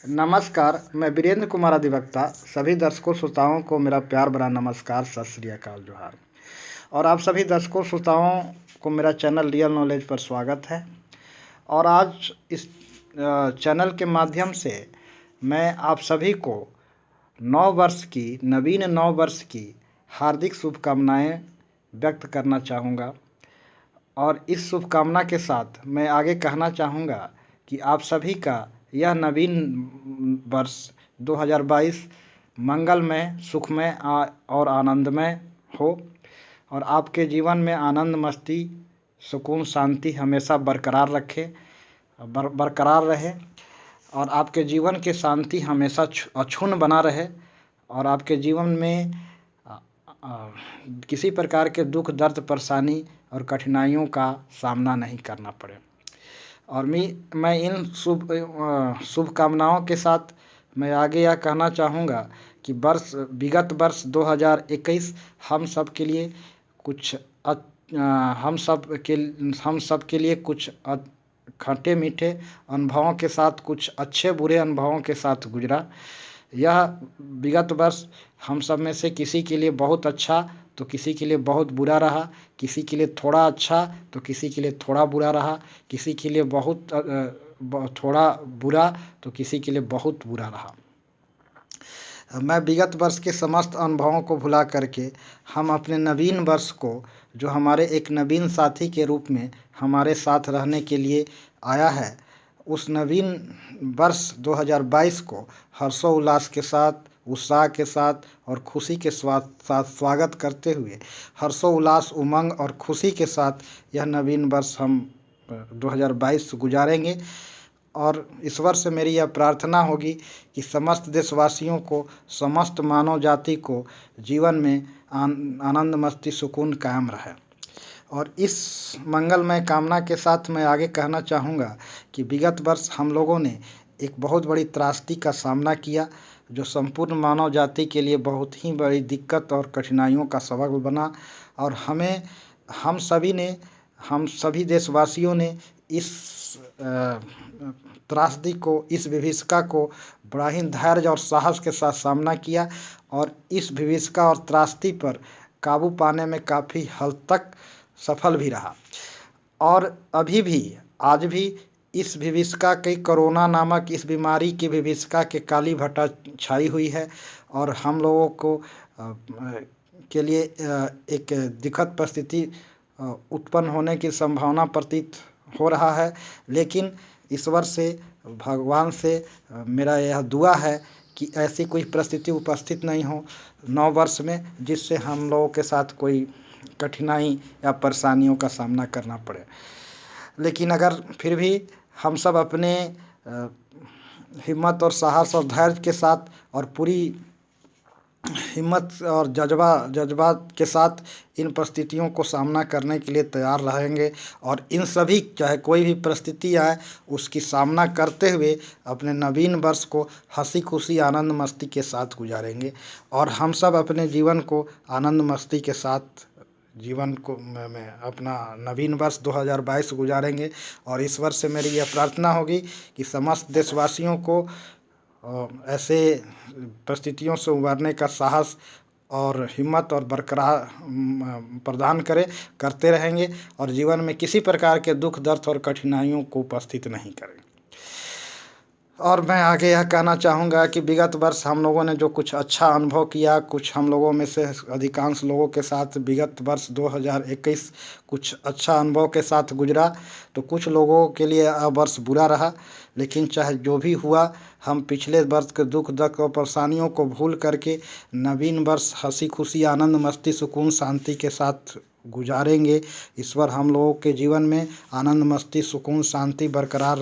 नमस्कार, मैं वीरेंद्र कुमार अधिवक्ता सभी दर्शकों श्रोताओं को मेरा प्यार भरा नमस्कार, सत श्री अकाल, जोहार। और आप सभी दर्शकों श्रोताओं को मेरा चैनल रियल नॉलेज पर स्वागत है। और आज इस चैनल के माध्यम से मैं आप सभी को नवीन नव वर्ष की हार्दिक शुभकामनाएं व्यक्त करना चाहूँगा। और इस शुभकामना के साथ मैं आगे कहना चाहूँगा कि आप सभी का यह नवीन वर्ष 2022 मंगलमय, सुखमय और आनंदमय हो और आपके जीवन में आनंद, मस्ती, सुकून, शांति हमेशा बरकरार रहे और आपके जीवन की शांति हमेशा अक्षुण्ण बना रहे और आपके जीवन में किसी प्रकार के दुख, दर्द, परेशानी और कठिनाइयों का सामना नहीं करना पड़े। और मैं इन शुभकामनाओं के साथ मैं आगे यह कहना चाहूँगा कि विगत वर्ष 2021 हम सब के लिए कुछ खट्टे मीठे अनुभवों के साथ, कुछ अच्छे बुरे अनुभवों के साथ गुजरा। यह विगत वर्ष हम सब में से किसी के लिए बहुत अच्छा तो किसी के लिए बहुत बुरा रहा, किसी के लिए थोड़ा अच्छा तो किसी के लिए थोड़ा बुरा रहा, किसी के लिए थोड़ा बुरा तो किसी के लिए बहुत बुरा रहा। मैं विगत वर्ष के समस्त अनुभवों को भुला करके हम अपने नवीन वर्ष को, जो हमारे एक नवीन साथी के रूप में हमारे साथ रहने के लिए आया है, उस नवीन वर्ष 2022 को हर्षोल्लास के साथ, उत्साह के साथ और खुशी के साथ स्वागत करते हुए हर्षोल्लास, उमंग और खुशी के साथ यह नवीन वर्ष हम 2022 गुजारेंगे। और इस वर्ष मेरी यह प्रार्थना होगी कि समस्त देशवासियों को, समस्त मानव जाति को जीवन में आनंद, मस्ती, सुकून कायम रहे। और इस मंगलमय कामना के साथ मैं आगे कहना चाहूँगा कि विगत वर्ष हम लोगों ने एक बहुत बड़ी त्रासदी का सामना किया, जो संपूर्ण मानव जाति के लिए बहुत ही बड़ी दिक्कत और कठिनाइयों का सबब बना। और हम सभी देशवासियों ने इस त्रासदी को, इस विभीषिका को बड़ा ही धैर्य और साहस के साथ सामना किया और इस विभीषिका और त्रासदी पर काबू पाने में काफ़ी हद तक सफल भी रहा। और आज भी इस विभीषिका के, कोरोना नामक इस बीमारी की विभीषिका के काली भट्टा छाई हुई है और हम लोगों को के लिए एक दिक्कत परिस्थिति उत्पन्न होने की संभावना प्रतीत हो रहा है। लेकिन ईश्वर से, भगवान से मेरा यह दुआ है कि ऐसी कोई परिस्थिति उपस्थित नहीं हो नव वर्ष में जिससे हम लोगों के साथ कोई कठिनाई या परेशानियों का सामना करना पड़े। लेकिन अगर फिर भी हम सब अपने हिम्मत और साहस और धैर्य के साथ और पूरी हिम्मत और जज्बात के साथ इन परिस्थितियों को सामना करने के लिए तैयार रहेंगे और इन सभी, चाहे कोई भी परिस्थिति आए, उसकी सामना करते हुए अपने नवीन वर्ष को हंसी खुशी, आनंद, मस्ती के साथ गुजारेंगे। और हम सब अपने जीवन को आनंद, मस्ती के साथ जीवन को में अपना नवीन वर्ष 2022 गुजारेंगे। और इस वर्ष से मेरी यह प्रार्थना होगी कि समस्त देशवासियों को ऐसे परिस्थितियों से उबरने का साहस और हिम्मत और बरकरार प्रदान करते रहेंगे और जीवन में किसी प्रकार के दुख, दर्द और कठिनाइयों को उपस्थित नहीं करें। और मैं आगे यह कहना चाहूँगा कि विगत वर्ष हम लोगों ने जो कुछ अच्छा अनुभव किया, कुछ हम लोगों में से अधिकांश लोगों के साथ विगत वर्ष 2021 कुछ अच्छा अनुभव के साथ गुजरा, तो कुछ लोगों के लिए वर्ष बुरा रहा। लेकिन चाहे जो भी हुआ, हम पिछले वर्ष के दुख, दर्द और परेशानियों को भूल करके नवीन वर्ष हंसी खुशी, आनंद, मस्ती, सुकून, शांति के साथ गुजारेंगे। ईश्वर हम लोगों के जीवन में आनंद, मस्ती, सुकून, शांति बरकरार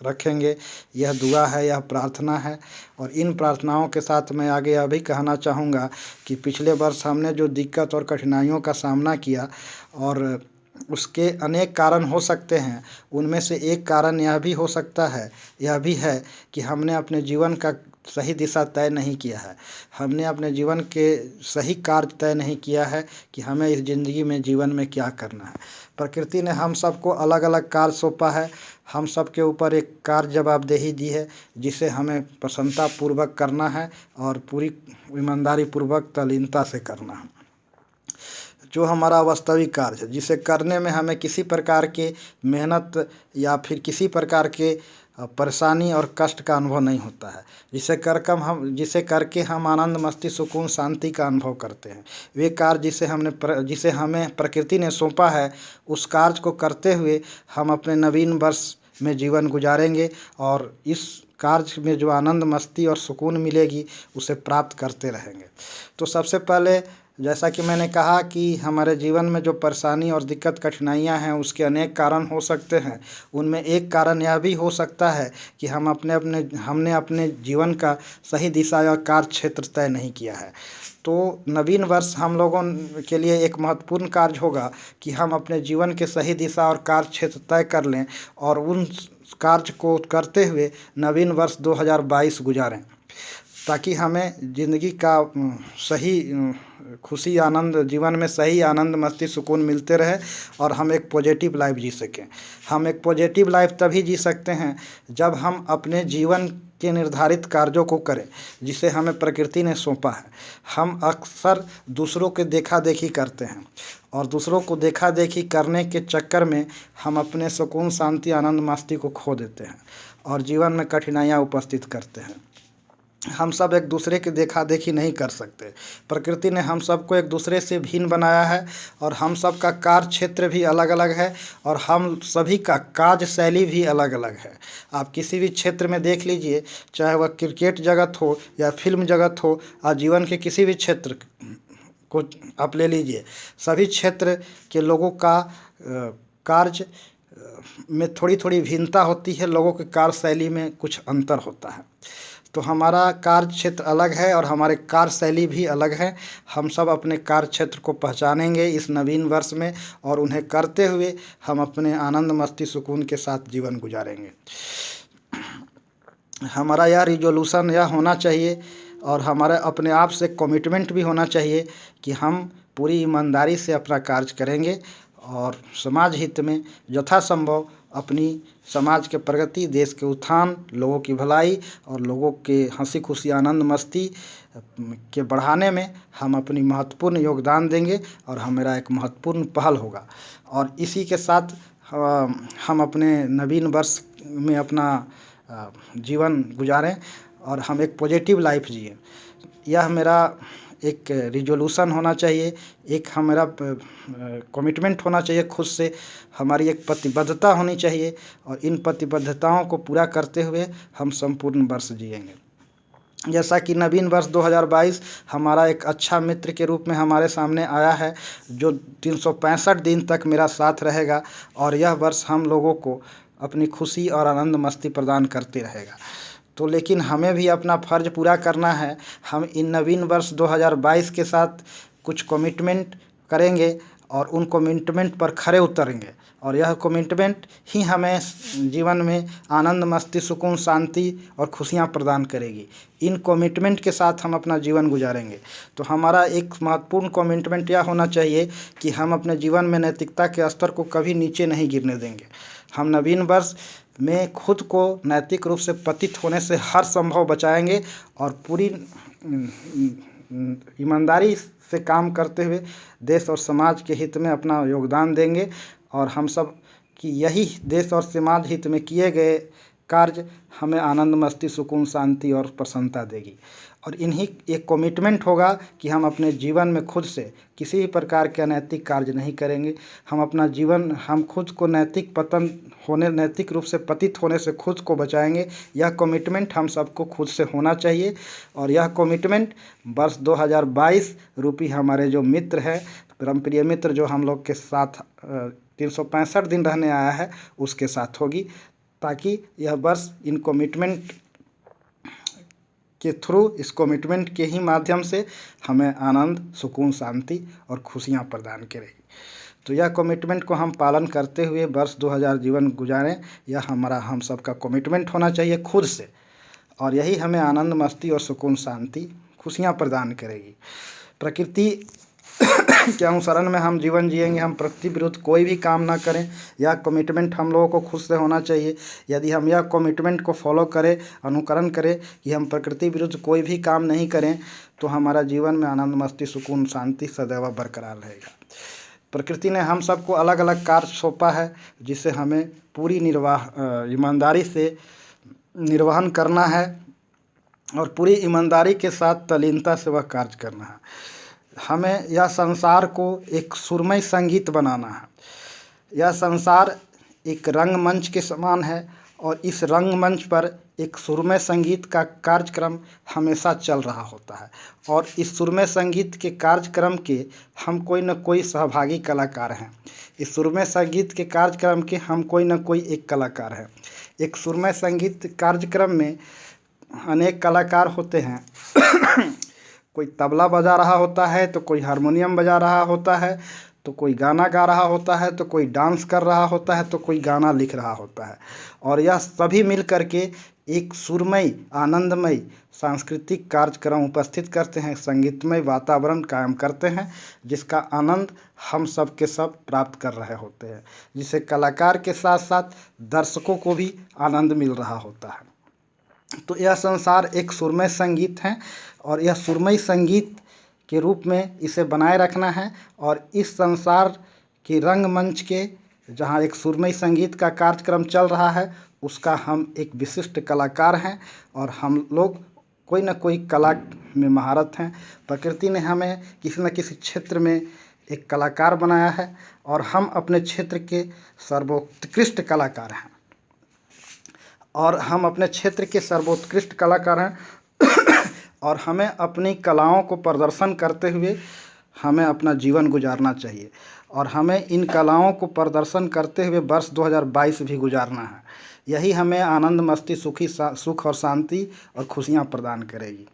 रखेंगे। यह दुआ है, यह प्रार्थना है। और इन प्रार्थनाओं के साथ मैं आगे यह भी कहना चाहूँगा कि पिछले वर्ष हमने जो दिक्कत और कठिनाइयों का सामना किया और उसके अनेक कारण हो सकते हैं, उनमें से एक कारण यह भी है कि हमने अपने जीवन का सही दिशा तय नहीं किया है। हमने अपने जीवन के सही कार्य तय नहीं किया है कि हमें इस ज़िंदगी में, जीवन में क्या करना है। प्रकृति ने हम सबको अलग अलग कार्य सौंपा है। हम सब के ऊपर एक कार्य जवाबदेही दी है, जिसे हमें प्रसन्नतापूर्वक करना है और पूरी ईमानदारी पूर्वक तल्लीनता से करना है। जो हमारा वास्तविक कार्य है, जिसे करने में हमें किसी प्रकार के मेहनत या फिर किसी प्रकार के परेशानी और कष्ट का अनुभव नहीं होता है, जिसे करके हम आनंद, मस्ती, सुकून, शांति का अनुभव करते हैं। वे कार्य जिसे हमें प्रकृति ने सौंपा है, उस कार्य को करते हुए हम अपने नवीन वर्ष में जीवन गुजारेंगे और इस कार्य में जो आनंद, मस्ती और सुकून मिलेगी, उसे प्राप्त करते रहेंगे। तो सबसे पहले, जैसा कि मैंने कहा कि हमारे जीवन में जो परेशानी और दिक्कत कठिनाइयाँ हैं, उसके अनेक कारण हो सकते हैं। उनमें एक कारण यह भी हो सकता है कि हमने अपने जीवन का सही दिशा या कार्य क्षेत्र तय नहीं किया है। तो नवीन वर्ष हम लोगों के लिए एक महत्वपूर्ण कार्य होगा कि हम अपने जीवन के सही दिशा और कार्य क्षेत्र तय कर लें और उन कार्य को करते हुए नवीन वर्ष 2022 गुजारें, ताकि हमें ज़िंदगी का सही खुशी, आनंद, जीवन में सही आनंद, मस्ती, सुकून मिलते रहे और हम एक पॉजिटिव लाइफ जी सकें। हम एक पॉजिटिव लाइफ तभी जी सकते हैं जब हम अपने जीवन के निर्धारित कार्यों को करें, जिसे हमें प्रकृति ने सौंपा है। हम अक्सर दूसरों के देखा-देखी करते हैं और दूसरों को देखा-देखी करने के चक्कर में हम अपने सुकून, शांति, आनंद, मस्ती को खो देते हैं और जीवन में कठिनाइयाँ उपस्थित करते हैं। हम सब एक दूसरे की देखा-देखी नहीं कर सकते। प्रकृति ने हम सबको एक दूसरे से भिन्न बनाया है और हम सब का कार्य क्षेत्र भी अलग-अलग है और हम सभी का कार्य शैली भी अलग-अलग है। आप किसी भी क्षेत्र में देख लीजिए, चाहे वह क्रिकेट जगत हो या फिल्म जगत हो, जीवन के किसी भी क्षेत्र को आप ले लीजिए, सभी क्षेत्र के लोगों का कार्य में थोड़ी-थोड़ी भिन्नता होती है, लोगों के कार्य शैली में कुछ अंतर होता है। तो हमारा कार्य क्षेत्र अलग है और हमारे कार्य शैली भी अलग है। हम सब अपने कार्य क्षेत्र को पहचानेंगे इस नवीन वर्ष में और उन्हें करते हुए हम अपने आनंद, मस्ती, सुकून के साथ जीवन गुजारेंगे। हमारा यह रिज़ोल्यूशन यह होना चाहिए और हमारे अपने आप से कमिटमेंट भी होना चाहिए कि हम पूरी ईमानदारी से अपना कार्य करेंगे और समाज हित में यथासंभव अपनी समाज के प्रगति, देश के उत्थान, लोगों की भलाई और लोगों के हंसी खुशी, आनंद, मस्ती के बढ़ाने में हम अपनी महत्वपूर्ण योगदान देंगे और मेरा एक महत्वपूर्ण पहल होगा। और इसी के साथ हम अपने नवीन वर्ष में अपना जीवन गुजारें और हम एक पॉजिटिव लाइफ जिएं। यह मेरा एक रिज़ोल्यूशन होना चाहिए, एक हमारा कमिटमेंट होना चाहिए खुद से, हमारी एक प्रतिबद्धता होनी चाहिए और इन प्रतिबद्धताओं को पूरा करते हुए हम संपूर्ण वर्ष जिएंगे। जैसा कि नवीन वर्ष 2022 हमारा एक अच्छा मित्र के रूप में हमारे सामने आया है, जो 365 दिन तक मेरा साथ रहेगा और यह वर्ष हम लोगों को अपनी खुशी और आनंद, मस्ती प्रदान करते रहेगा। तो लेकिन हमें भी अपना फ़र्ज़ पूरा करना है। हम इन नवीन वर्ष 2022 के साथ कुछ कमिटमेंट करेंगे और उन कमिटमेंट पर खरे उतरेंगे और यह कमिटमेंट ही हमें जीवन में आनंद, मस्ती, सुकून, शांति और खुशियाँ प्रदान करेगी। इन कमिटमेंट के साथ हम अपना जीवन गुजारेंगे। तो हमारा एक महत्वपूर्ण कमिटमेंट यह होना चाहिए कि हम अपने जीवन में नैतिकता के स्तर को कभी नीचे नहीं गिरने देंगे। हम नवीन वर्ष में खुद को नैतिक रूप से पतित होने से हर संभव बचाएंगे और पूरी ईमानदारी से काम करते हुए देश और समाज के हित में अपना योगदान देंगे और हम सब की यही देश और समाज हित में किए गए कार्य हमें आनंद, मस्ती, सुकून, शांति और प्रसन्नता देगी। और इन्हीं एक कमिटमेंट होगा कि हम अपने जीवन में खुद से किसी भी प्रकार के अनैतिक कार्य नहीं करेंगे। हम खुद को नैतिक रूप से पतित होने से खुद को बचाएंगे। यह कमिटमेंट हम सबको खुद से होना चाहिए और यह कमिटमेंट वर्ष 2022 रूपी हमारे जो मित्र है, परम प्रिय मित्र, जो हम लोग के साथ 365 दिन रहने आया है, उसके साथ होगी, ताकि यह वर्ष इन कमिटमेंट के थ्रू, इस कमिटमेंट के ही माध्यम से हमें आनंद, सुकून, शांति और खुशियाँ प्रदान करेगी। तो यह कमिटमेंट को हम पालन करते हुए वर्ष 2000 जीवन गुजारें, यह हम सबका कमिटमेंट होना चाहिए खुद से और यही हमें आनंद, मस्ती और सुकून, शांति, खुशियाँ प्रदान करेगी। प्रकृति के अनुसरण में हम जीवन जिएंगे। हम प्रकृति विरुद्ध कोई भी काम ना करें। यह कमिटमेंट हम लोगों को खुद से होना चाहिए। यदि हम यह कमिटमेंट को फॉलो करें, अनुकरण करें कि हम प्रकृति विरुद्ध कोई भी काम नहीं करें, तो हमारा जीवन में आनंद, मस्ती, सुकून, शांति सदैव बरकरार रहेगा। प्रकृति ने हम सबको अलग अलग कार्य सौंपा है, जिसे हमें पूरी ईमानदारी से निर्वहन करना है और पूरी ईमानदारी के साथ तल्लीनता से वह कार्य करना है। हमें यह संसार को एक सुरमई संगीत बनाना है। यह संसार एक रंगमंच के समान है और इस रंगमंच पर एक सुरमई संगीत का कार्यक्रम हमेशा चल रहा होता है और इस सुरमई संगीत के कार्यक्रम के हम कोई न कोई सहभागी कलाकार हैं। इस सुरमई संगीत के कार्यक्रम के हम कोई न कोई एक कलाकार हैं। एक सुरमई संगीत कार्यक्रम में अनेक कलाकार होते हैं। कोई तबला बजा रहा होता है, तो कोई हारमोनियम बजा रहा होता है, तो कोई गाना गा रहा होता है, तो कोई डांस कर रहा होता है, तो कोई गाना लिख रहा होता है और यह सभी मिल कर के एक सुरमई, आनंदमय सांस्कृतिक कार्यक्रम उपस्थित करते हैं, संगीतमय वातावरण कायम करते हैं, जिसका आनंद हम सब के सब प्राप्त कर रहे होते हैं, जिसे कलाकार के साथ साथ दर्शकों को भी आनंद मिल रहा होता है। तो यह संसार एक सुरमई संगीत है और यह सुरमई संगीत के रूप में इसे बनाए रखना है और इस संसार के रंगमंच के जहाँ एक सुरमई संगीत का कार्यक्रम चल रहा है, उसका हम एक विशिष्ट कलाकार हैं और हम लोग कोई न कोई कला में महारत हैं। प्रकृति ने हमें किसी न किसी क्षेत्र में एक कलाकार बनाया है और हम अपने क्षेत्र के सर्वोत्कृष्ट कलाकार हैं और हमें अपनी कलाओं को प्रदर्शन करते हुए हमें अपना जीवन गुजारना चाहिए और हमें इन कलाओं को प्रदर्शन करते हुए वर्ष 2022 भी गुजारना है। यही हमें आनंद, मस्ती, सुख और शांति और खुशियाँ प्रदान करेगी।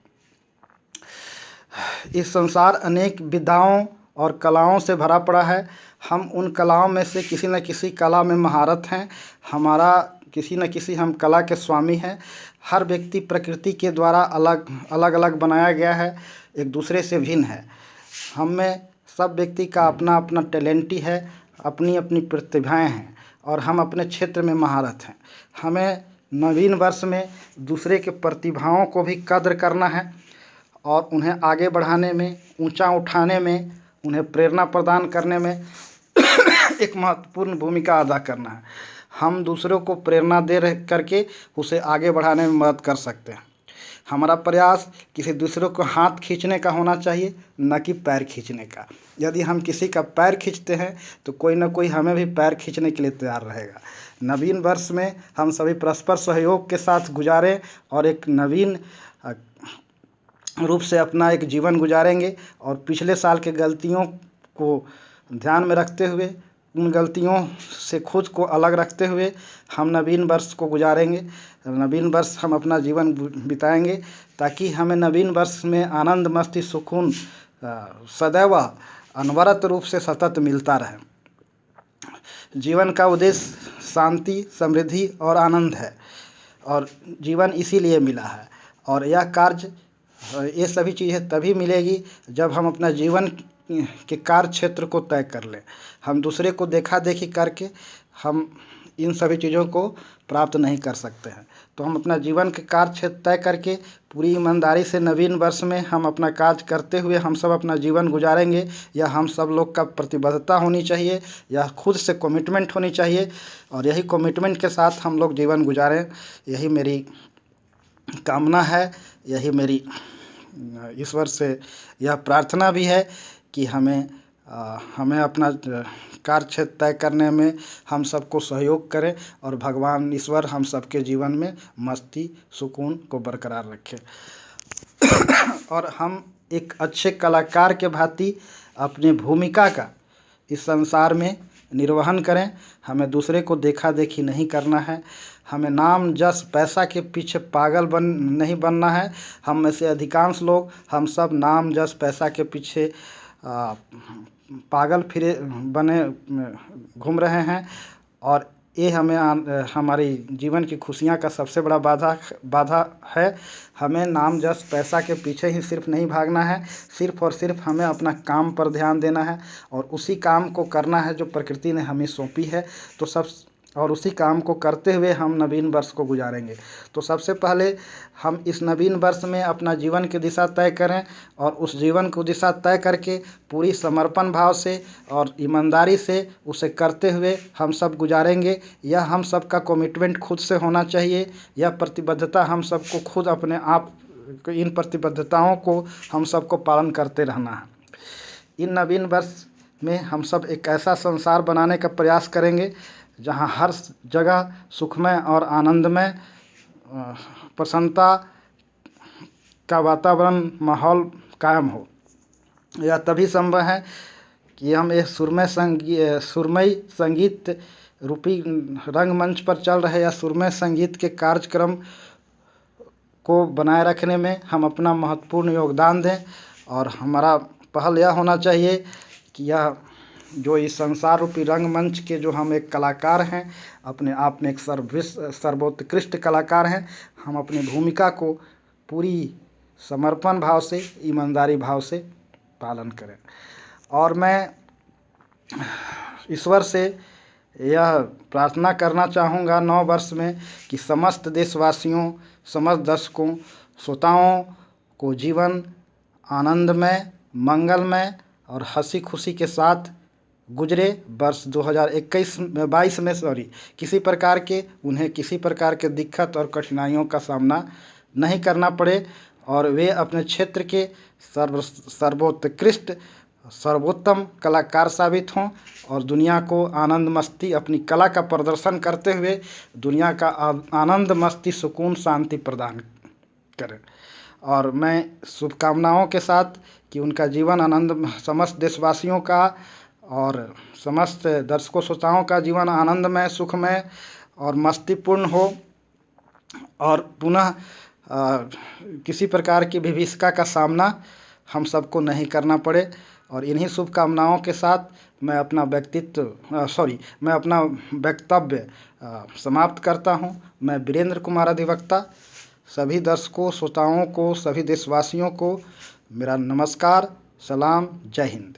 इस संसार अनेक विधाओं और कलाओं से भरा पड़ा है। हम उन कलाओं में से किसी न किसी कला में महारत हैं। हमारा किसी न किसी हम कला के स्वामी हैं। हर व्यक्ति प्रकृति के द्वारा अलग बनाया गया है, एक दूसरे से भिन्न है। हम में सब व्यक्ति का अपना अपना टैलेंट है, अपनी अपनी प्रतिभाएं हैं और हम अपने क्षेत्र में महारत हैं। हमें नवीन वर्ष में दूसरे के प्रतिभाओं को भी कद्र करना है और उन्हें आगे बढ़ाने में, ऊंचा उठाने में, उन्हें प्रेरणा प्रदान करने में एक महत्वपूर्ण भूमिका अदा करना है। हम दूसरों को प्रेरणा दे करके उसे आगे बढ़ाने में मदद कर सकते हैं। हमारा प्रयास किसी दूसरों को हाथ खींचने का होना चाहिए, न कि पैर खींचने का। यदि हम किसी का पैर खींचते हैं तो कोई न कोई हमें भी पैर खींचने के लिए तैयार रहेगा। नवीन वर्ष में हम सभी परस्पर सहयोग के साथ गुजारें और एक नवीन रूप से अपना एक जीवन गुजारेंगे और पिछले साल के गलतियों को ध्यान में रखते हुए, उन गलतियों से खुद को अलग रखते हुए हम नवीन वर्ष को गुजारेंगे। नवीन वर्ष हम अपना जीवन बिताएंगे ताकि हमें नवीन वर्ष में आनंद, मस्ती, सुकून सदैव अनवरत रूप से सतत मिलता रहे। जीवन का उद्देश्य शांति, समृद्धि और आनंद है और जीवन इसीलिए मिला है और ये सभी चीज़ें तभी मिलेगी जब हम अपना जीवन के कार्य क्षेत्र को तय कर लें। हम दूसरे को देखा देखी करके हम इन सभी चीज़ों को प्राप्त नहीं कर सकते हैं। तो हम अपना जीवन के कार्य क्षेत्र तय करके पूरी ईमानदारी से नवीन वर्ष में हम अपना कार्य करते हुए हम सब अपना जीवन गुजारेंगे। यह हम सब लोग का प्रतिबद्धता होनी चाहिए, यह खुद से कमिटमेंट होनी चाहिए और यही कमिटमेंट के साथ हम लोग जीवन गुजारें। यही मेरी कामना है, यही मेरी ईश्वर से यह प्रार्थना भी है कि हमें अपना कार्य क्षेत्र तय करने में हम सबको सहयोग करें और भगवान ईश्वर हम सबके जीवन में मस्ती, सुकून को बरकरार रखें और हम एक अच्छे कलाकार के भांति अपनी भूमिका का इस संसार में निर्वहन करें। हमें दूसरे को देखा देखी नहीं करना है। हमें नाम, जस, पैसा के पीछे पागल नहीं बनना है। हम में से अधिकांश लोग हम सब नाम, जस, पैसा के पीछे पागल बने घूम रहे हैं और ये हमारी जीवन की खुशियाँ का सबसे बड़ा बाधा है। हमें नाम यश पैसा के पीछे ही सिर्फ नहीं भागना है, सिर्फ और सिर्फ हमें अपना काम पर ध्यान देना है और उसी काम को करना है जो प्रकृति ने हमें सौंपी है। और उसी काम को करते हुए हम नवीन वर्ष को गुजारेंगे। तो सबसे पहले हम इस नवीन वर्ष में अपना जीवन की दिशा तय करें और उस जीवन को दिशा तय करके पूरी समर्पण भाव से और ईमानदारी से उसे करते हुए हम सब गुजारेंगे। यह हम सब का कमिटमेंट खुद से होना चाहिए। यह प्रतिबद्धता हम सबको खुद अपने आप, इन प्रतिबद्धताओं को हम सबको पालन करते रहना है। इन नवीन वर्ष में हम सब एक ऐसा संसार बनाने का प्रयास करेंगे जहां हर जगह सुखमय और आनंदमय प्रसन्नता का वातावरण माहौल कायम हो। यह तभी संभव है कि हम एक सुरमई संगीत रूपी रंगमंच पर चल रहे या सुरमय संगीत के कार्यक्रम को बनाए रखने में हम अपना महत्वपूर्ण योगदान दें। और हमारा पहल यह होना चाहिए कि यह जो इस संसार रूपी रंगमंच के जो हम एक कलाकार हैं, अपने आप में एक सर्वोत्कृष्ट कलाकार हैं, हम अपनी भूमिका को पूरी समर्पण भाव से, ईमानदारी भाव से पालन करें। और मैं ईश्वर से यह प्रार्थना करना चाहूँगा नव वर्ष में कि समस्त देशवासियों, समस्त दर्शकों, श्रोताओं को जीवन आनंदमय, मंगलमय और हंसी खुशी के साथ गुजरे। वर्ष 2022 में उन्हें किसी प्रकार के दिक्कत और कठिनाइयों का सामना नहीं करना पड़े और वे अपने क्षेत्र के सर्वोत्कृष्ट सर्वोत्तम कलाकार साबित हों और दुनिया को आनंद मस्ती, अपनी कला का प्रदर्शन करते हुए दुनिया का आनंद मस्ती, सुकून, शांति प्रदान करें। और मैं शुभकामनाओं के साथ कि उनका जीवन आनंद, समस्त देशवासियों का और समस्त दर्शकों श्रोताओं का जीवन आनंदमय, सुखमय और मस्तीपूर्ण हो और पुनः किसी प्रकार की विभीषिका का सामना हम सबको नहीं करना पड़े। और इन्हीं शुभकामनाओं के साथ मैं अपना वक्तव्य समाप्त करता हूं। मैं वीरेंद्र कुमार अधिवक्ता सभी दर्शकों, श्रोताओं को, सभी देशवासियों को मेरा नमस्कार, सलाम, जय हिंद।